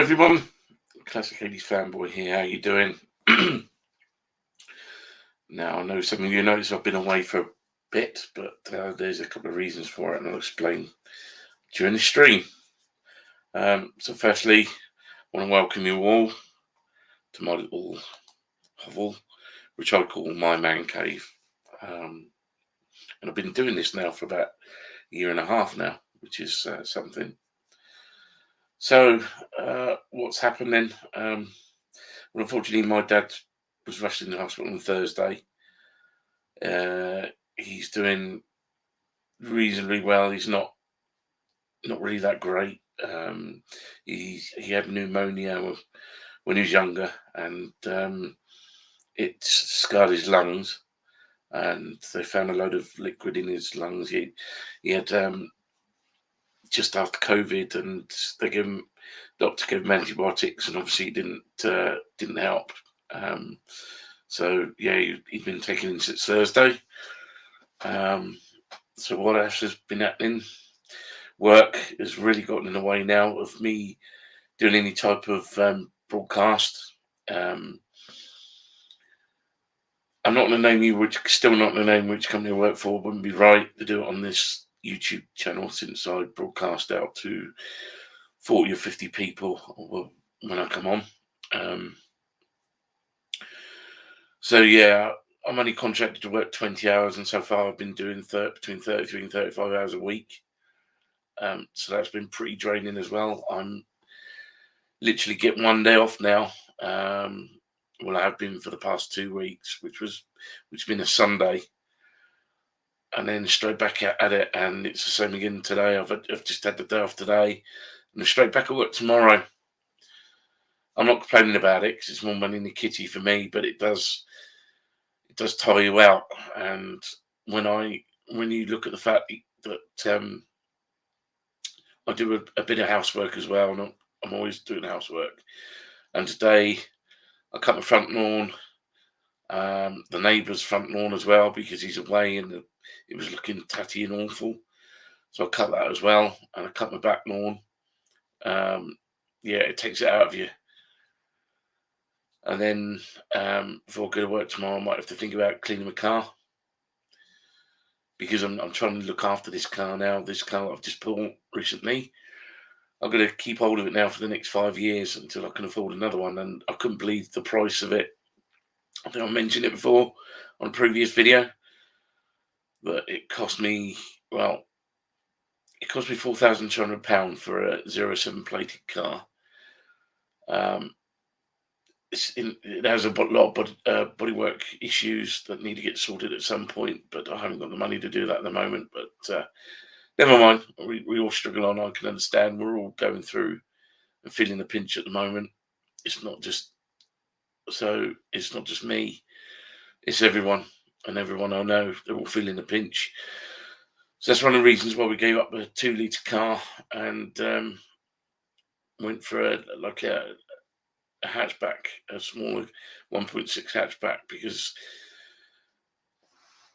everyone, Classic 80s fanboy here. How you doing? Now, I know some of you notice I've been away for a bit, but there's a couple of reasons for it, and I'll explain during the stream. So firstly, I want to welcome you all to my little hovel, which I call my man cave. And I've been doing this now for about a year and a half now, which is something. So, what's happening? Well, unfortunately, my dad was rushed into hospital on Thursday. He's doing reasonably well. He's not really that great. He had pneumonia when he was younger, and it scarred his lungs. And they found a load of liquid in his lungs. He had just after COVID, and doctor gave him antibiotics, and obviously it didn't help. So yeah, he'd been taken in since Thursday. So what else has been happening? Work has really gotten in the way now of me doing any type of broadcast. I'm not going to name you still not going to name which company I work for. Wouldn't be right to do it on this YouTube channel, since I broadcast out to 40 or 50 people when I come on. So yeah, I'm only contracted to work 20 hours, and so far I've been doing between 33 and 35 hours a week. So that's been pretty draining as well. I'm literally getting one day off now. Well, I have been for the past 2 weeks, which has been a Sunday, and then straight back at it, and it's the same again today. I've just had the day off today, and straight back at work tomorrow. I'm not complaining about it because it's more money in the kitty for me, but it does tire you out. And when you look at the fact that I do a bit of housework as well, and I'm always doing housework. And today I cut my front lawn, the neighbour's front lawn as well, because he's away and it was looking tatty and awful. So I cut that as well, and I cut my back lawn. Yeah, it takes it out of you. And then before I go to work tomorrow, I might have to think about cleaning my car, because I'm trying to look after this car now. This car that I've just bought recently, I'm going to keep hold of it now for the next 5 years until I can afford another one. And I couldn't believe the price of it. I think I mentioned it before on a previous video, but it cost me £4,200 for a 07 plated car. It has a lot of bodywork issues that need to get sorted at some point, but I haven't got the money to do that at the moment. But never mind. We all struggle on. I can understand. We're all going through and feeling the pinch at the moment. It's not just me. It's everyone, and everyone I know. They're all feeling the pinch. So that's one of the reasons why we gave up a 2-litre car and went for a hatchback, a smaller 1.6 hatchback, because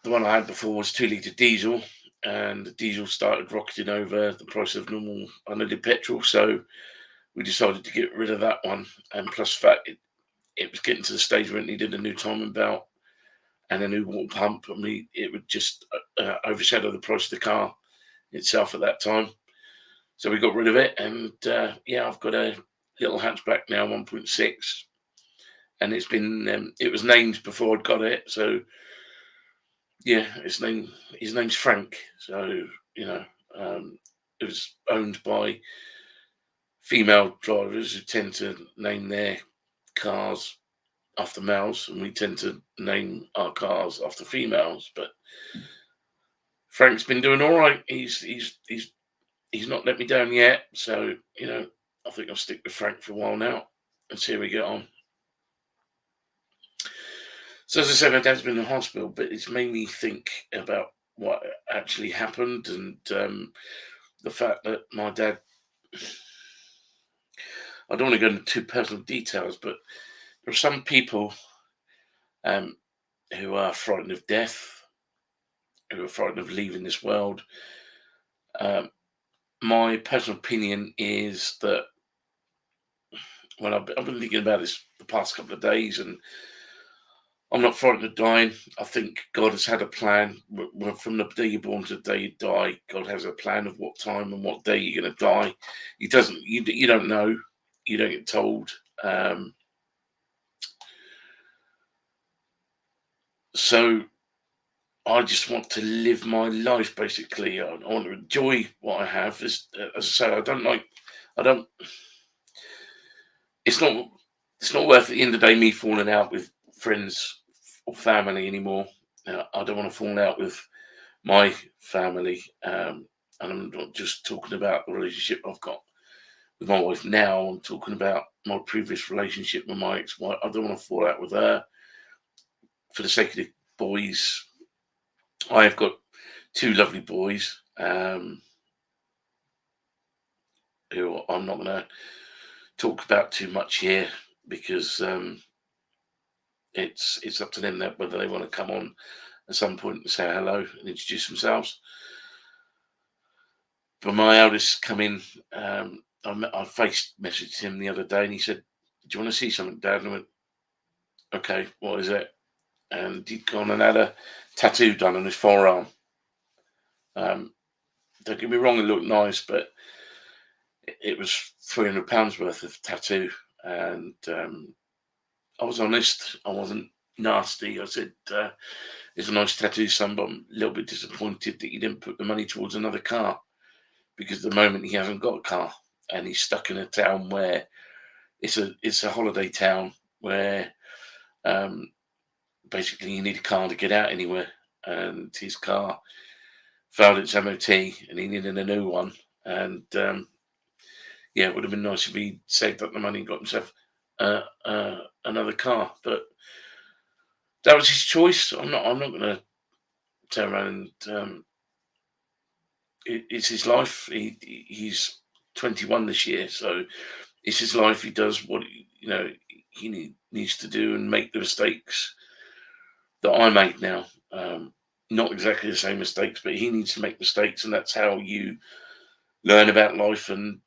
the one I had before was 2-litre diesel, and the diesel started rocketing over the price of normal unleaded petrol. So we decided to get rid of that one, and plus the fact it was getting to the stage where it needed a new timing belt and a new water pump. I mean, it would just overshadow the price of the car itself at that time. So we got rid of it, and yeah, I've got a little hatchback now, 1.6, and it was named before I'd got it. So yeah, his name's Frank. So it was owned by female drivers who tend to name their cars after males, and we tend to name our cars after females. But Frank's been doing all right. He's not let me down yet. So I think I'll stick with Frank for a while now and see how we get on. So as I said, my dad's been in hospital, but it's made me think about what actually happened, and the fact that my dad, I don't want to go into too personal details, but there are some people who are frightened of death, who are frightened of leaving this world. My personal opinion is that When I've been thinking about this the past couple of days, and I'm not frightened of dying. I think God has had a plan. From the day you're born to the day you die, God has a plan of what time and what day you're going to die. He doesn't. You don't know. You don't get told. Um, so I just want to live my life. Basically, I want to enjoy what I have. As I say, I don't like. I don't. It's not. It's not worth at the end of the day me falling out with friends or family anymore. I don't want to fall out with my family, and I'm not just talking about the relationship I've got with my wife now. I'm talking about my previous relationship with my ex-wife. I don't want to fall out with her for the sake of the boys. I've got two lovely boys, who I'm not going to talk about too much here because it's up to them that whether they want to come on at some point and say hello and introduce themselves. But my eldest come in. I face messaged him the other day, and he said, "Do you want to see something, Dad?" And I went, "Okay, what is it?" And he'd gone and had a tattoo done on his forearm. Um, don't get me wrong, it looked nice, but it was £300 worth of tattoo. And I was honest. I wasn't nasty. I said, "It's a nice tattoo, son, but I'm a little bit disappointed that you didn't put the money towards another car, because at the moment he hasn't got a car, and he's stuck in a town where it's a holiday town where um, basically you need a car to get out anywhere, and his car failed its MoT, and he needed a new one. And yeah, it would have been nice if he saved up the money and got himself another car, but that was his choice. I'm not going to turn around and it's his life. He's 21 this year, so it's his life. He does what he needs to do and make the mistakes that I make now. Not exactly the same mistakes, but he needs to make mistakes, and that's how you learn about life. And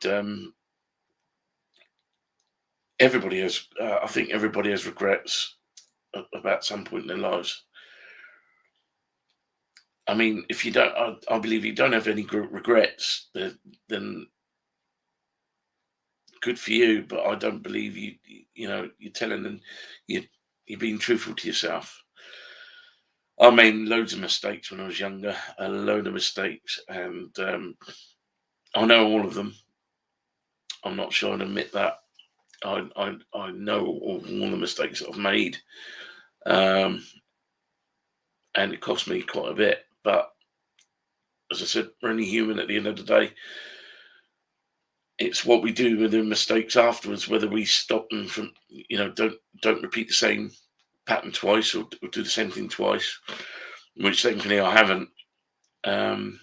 everybody has, I think, everybody has regrets about some point in their lives. I mean, if you don't, I believe you don't have any regrets, then good for you. But I don't believe you. You know, you're telling them you're being truthful to yourself. I made loads of mistakes when I was younger, a load of mistakes, and I know all of them. I'm not sure to admit that. I know all the mistakes that I've made, um, and it cost me quite a bit. But as I said, we're only human at the end of the day. It's what we do with the mistakes afterwards, whether we stop them from, don't repeat the same pattern twice, or do the same thing twice, which thankfully I haven't. Um,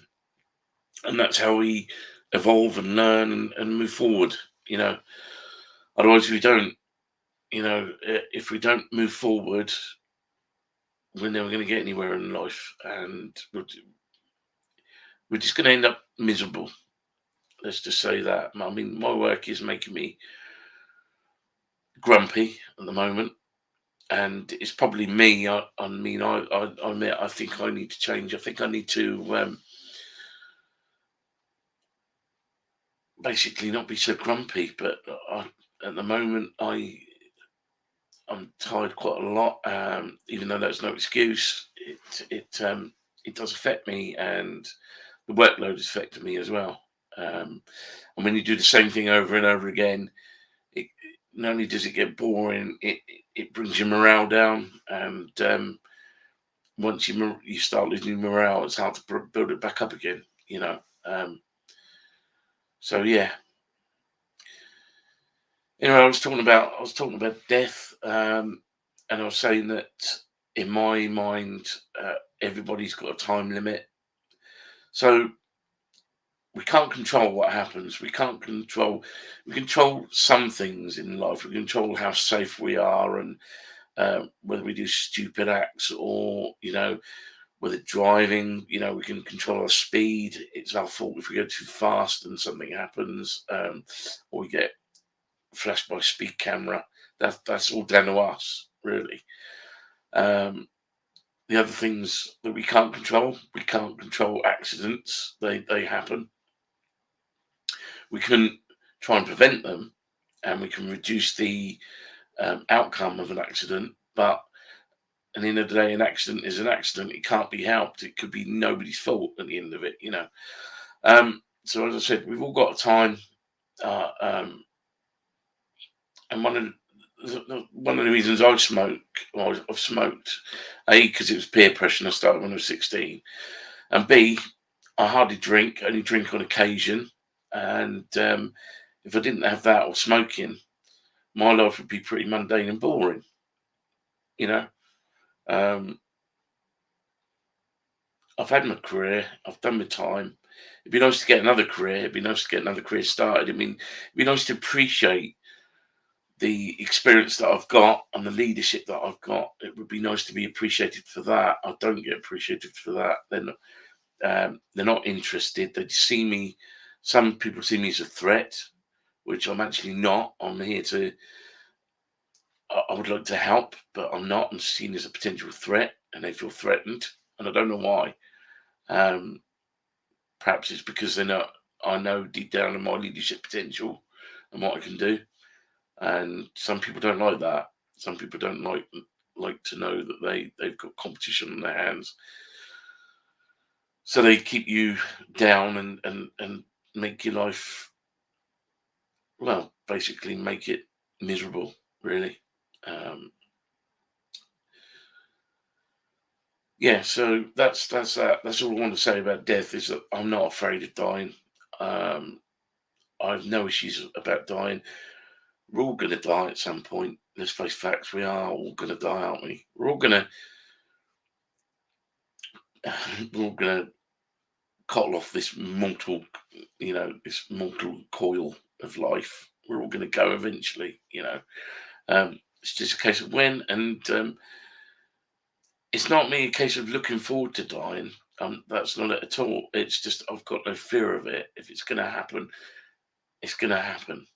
and that's how we evolve and learn and move forward. You know, otherwise, if we don't, if we don't move forward, we're never going to get anywhere in life, and we're just going to end up miserable. Let's just say that. I mean, my work is making me grumpy at the moment, and it's probably me. I mean, I admit, I think I need to change. I think I need to basically not be so grumpy. But at the moment, I'm tired quite a lot. Even though that's no excuse, it does affect me, and the workload is affecting me as well. And when you do the same thing over and over again, it not only does it get boring, it brings your morale down, and once you start losing morale, it's hard to build it back up again. So yeah. Anyway, I was talking about death, and I was saying that in my mind, everybody's got a time limit. So we can't control what happens. We control some things in life. We control how safe we are, and whether we do stupid acts, or whether driving, we can control our speed. It's our fault if we go too fast and something happens, or we get flash by speed camera. That's all down to us, really. Um, the other things that we can't control accidents. They happen. We can try and prevent them, and we can reduce the outcome of an accident. But at the end of the day, an accident is an accident. It can't be helped. It could be nobody's fault at the end of it, you know. So as I said, we've all got time, uh, um, and one of the reasons I smoke, or I've smoked, A, because it was peer pressure, and I started when I was 16, and B, I hardly drink, only drink on occasion, and if I didn't have that or smoking, my life would be pretty mundane and boring, you know. Um, I've had my career, I've done my time. It'd be nice to get another career. It'd be nice to get another career started. I mean, it'd be nice to appreciate the experience that I've got and the leadership that I've got. It would be nice to be appreciated for that. I don't get appreciated for that. They're not interested. They see me. Some people see me as a threat, which I'm actually not. I'm here to. I would like to help, but I'm not. I'm seen as a potential threat, and they feel threatened, and I don't know why. Um, Perhaps it's because they're not. I know deep down in my leadership potential and what I can do, and some people don't like that. Some people don't like to know that they've got competition on their hands, so they keep you down and make your life, well, basically make it miserable, really. Um, yeah, so that's that. That's all I want to say about death, is that I'm not afraid of dying. Um, I have no issues about dying. We're all going to die at some point. Let's face facts. We are all going to die, aren't we? We're all going to cut off this mortal, this mortal coil of life. We're all going to go eventually, you know. It's just a case of when, and it's not me a case of looking forward to dying. That's not it at all. It's just I've got no fear of it. If it's going to happen, it's going to happen.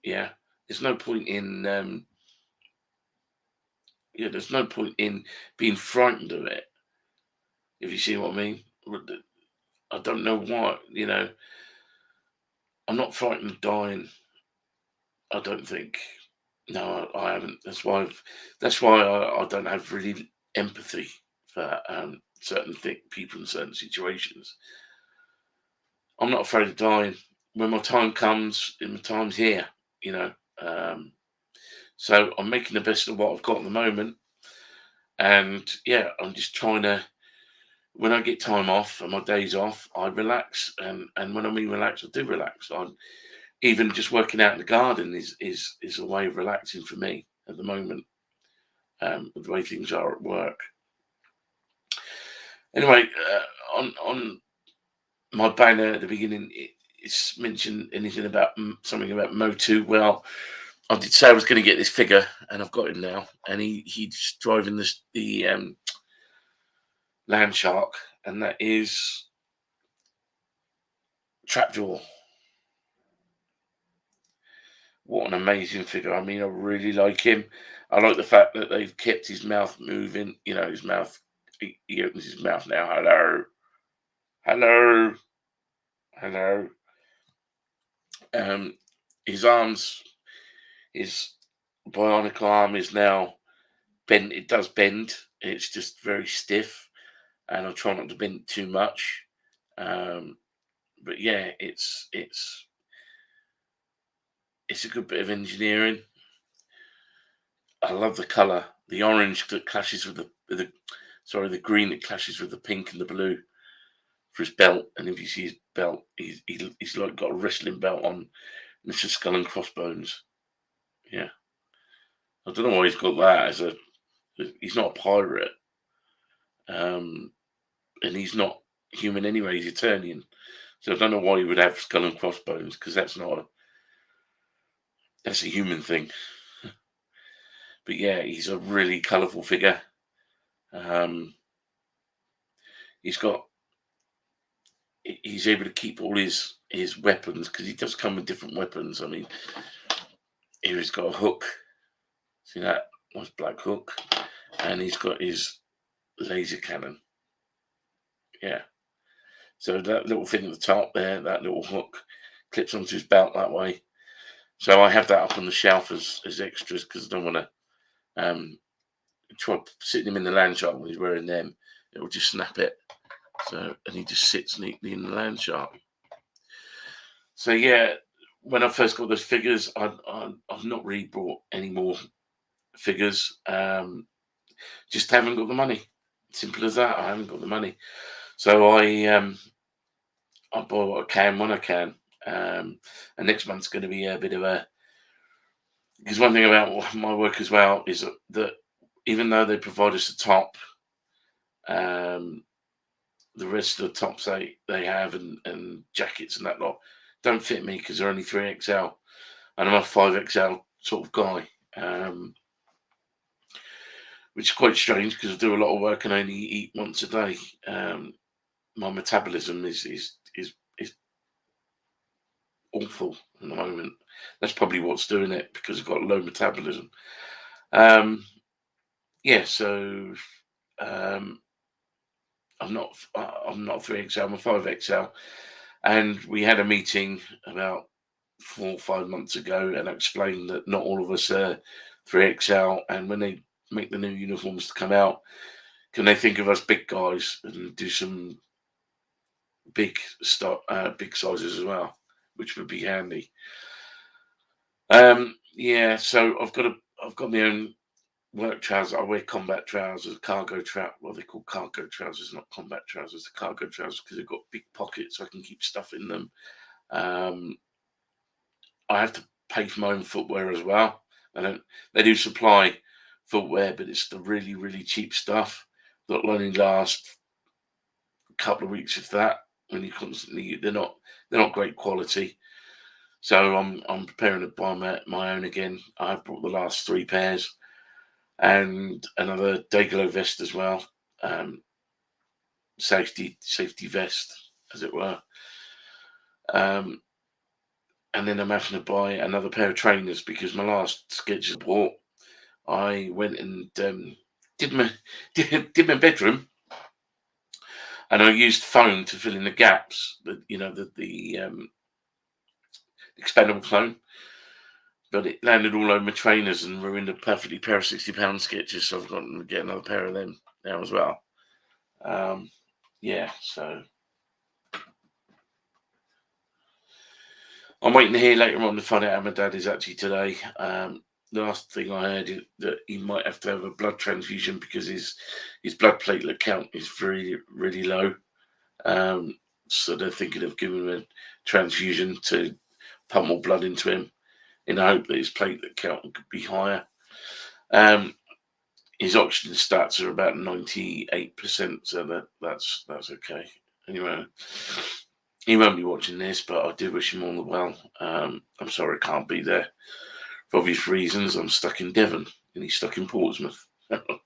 Yeah. There's no point in there's no point in being frightened of it. If you see what I mean. I don't know why. I'm not frightened of dying. I don't think. No, I haven't. That's why I don't have really empathy for certain people in certain situations. I'm not afraid of dying. When my time comes, and my time's here, you know. Um, so I'm making the best of what I've got at the moment, and yeah, I'm just trying to. When I get time off and my days off, I relax, and when I mean relax, I do relax. I'm even just working out in the garden is a way of relaxing for me at the moment, with the way things are at work. Anyway, on my banner at the beginning, it's mentioned anything about something about MoTU. Well, I did say I was going to get this figure, and I've got him now. And he's driving the Land Shark, and that is Trapjaw. What an amazing figure! I mean, I really like him. I like the fact that they've kept his mouth moving. You know, his mouth. He opens his mouth now. Hello, hello, hello. Um, his arms, his bionic arm is now bend. It does bend. It's just very stiff, and I try not to bend it too much. Um, but yeah, it's a good bit of engineering. I love the color, the orange that clashes with the sorry, the green that clashes with the pink and the blue for his belt. And if you see his belt, he's like got a wrestling belt on. And it's just skull and crossbones. Yeah, I don't know why he's got that as a. He's not a pirate, um, and he's not human anyway. He's Eternian, so I don't know why he would have skull and crossbones, because that's a human thing. But yeah, he's a really colourful figure. Um, he's got he's able to keep all his weapons, because he does come with different weapons. I mean, here he's got a hook. See that nice black hook, and he's got his laser cannon. Yeah. So that little thing at the top there, that little hook, clips onto his belt that way. So I have that up on the shelf as extras because I don't want to try sitting him in the land shark when he's wearing them. It will just snap it. So, and he just sits neatly in the land shark. So yeah, when I first got those figures, I've not really bought any more figures. Just haven't got the money. Simple as that. I haven't got the money. So I buy what I can when I can. And next month's going to be a bit of a, because one thing about my work as well is that even though they provide us a top, um, the rest of the tops they have and jackets and that lot don't fit me because they're only 3XL, and I'm a 5XL sort of guy, which is quite strange because I do a lot of work and only eat once a day. My metabolism is awful at the moment. That's probably what's doing it because I've got low metabolism. Yeah, so um, I'm not 3XL, I'm a 5XL, and we had a meeting about 4 or 5 months ago, and I explained that not all of us are 3XL, and when they make the new uniforms to come out, can they think of us big guys and do some big sizes as well, which would be handy. Yeah, so I've got my own work trousers. I wear combat trousers, cargo trousers. Well, they're called cargo trousers, not combat trousers. The cargo trousers because they've got big pockets, so I can keep stuff in them. Um, I have to pay for my own footwear as well. I don't. They do supply footwear, but it's the really really cheap stuff that'll only last a couple of weeks, if that. When you constantly, they're not great quality. So I'm preparing to buy my own again. I've bought the last 3 pairs and another Dayglow vest as well. Safety vest, as it were. Um, and then I'm having to buy another pair of trainers because my last Skechers I bought, I went and did my did my bedroom, and I used foam to fill in the gaps. The expandable foam, but it landed all over my trainers and ruined a perfectly pair of £60 Skechers. So I've got to get another pair of them now as well. Yeah, so I'm waiting to hear later on to find out how my dad is actually today. The last thing I heard is that he might have to have a blood transfusion because his blood platelet count is very really low. So they're thinking of giving him a transfusion to pump more blood into him in the hope that his platelet count could be higher. His oxygen stats are about 98%, so that's okay. Anyway, he won't be watching this, but I do wish him all the well. I'm sorry I can't be there for obvious reasons. I'm stuck in Devon and he's stuck in Portsmouth. But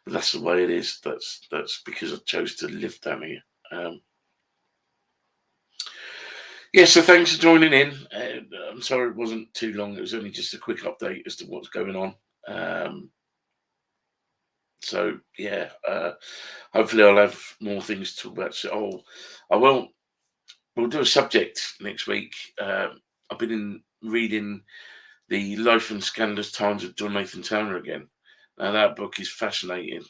that's the way it is. That's because I chose to live down here. Yeah, so thanks for joining in. I'm sorry it wasn't too long. It was only just a quick update as to what's going on. So yeah, hopefully I'll have more things to talk about. So I will. We'll do a subject next week. I've been reading the Life and Scandalous Times of John Nathan Turner again. Now that book is fascinating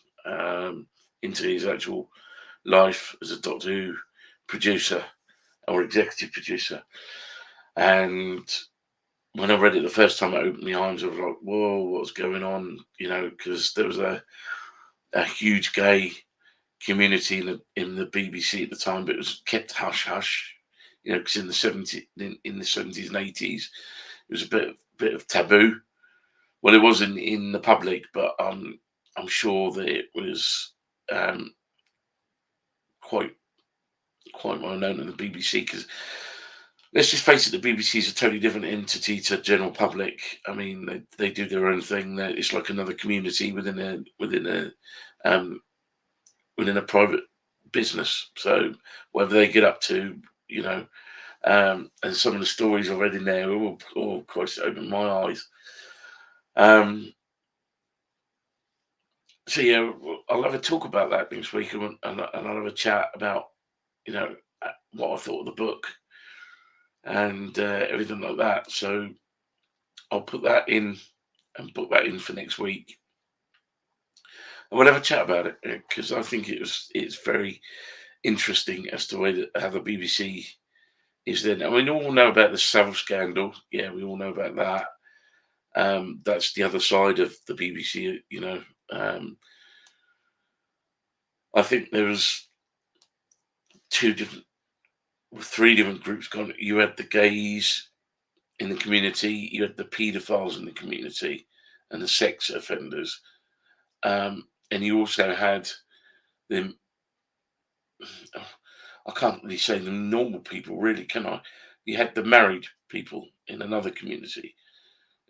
into his actual life as a Doctor Who producer or executive producer. And when I read it the first time, I opened my eyes. I was like, "Whoa, what's going on?" Because there was a huge gay community in the BBC at the time, but it was kept hush hush. Because in the '70s and '80s, it was a bit of taboo. Well, it was in the public, but I'm sure that it was quite well known in the BBC because let's just face it, the BBC is a totally different entity to general public. I mean, they do their own thing. It's like another community within a private business. So whatever they get up to, And some of the stories I read in there, oh, Christ, it opened my eyes. Um, so yeah, I'll have a talk about that next week, and I'll have a chat about, what I thought of the book and everything like that. So I'll put that in and book that in for next week, and we'll have a chat about it because I think it's very interesting as to how the BBC is then. I mean, we all know about the Savile scandal. Yeah, we all know about that. That's the other side of the BBC. I think there was two different, three different groups gone. You had the gays in the community, you had the paedophiles in the community, and the sex offenders, and you also had them. I can't really say them normal people, really, can I? You had the married people in another community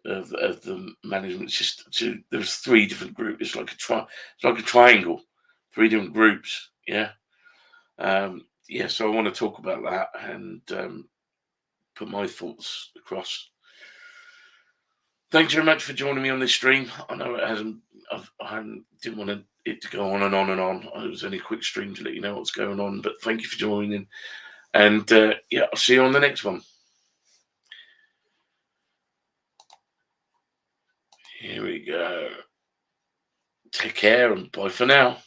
of the management system. So there was three different groups. It's like a triangle, three different groups. Yeah, yeah. So I want to talk about that and put my thoughts across. Thanks very much for joining me on this stream. I know it hasn't. Didn't want it to go on and on and on. It was only a quick stream to let you know what's going on. But thank you for joining, and yeah, I'll see you on the next one. Here we go. Take care and bye for now.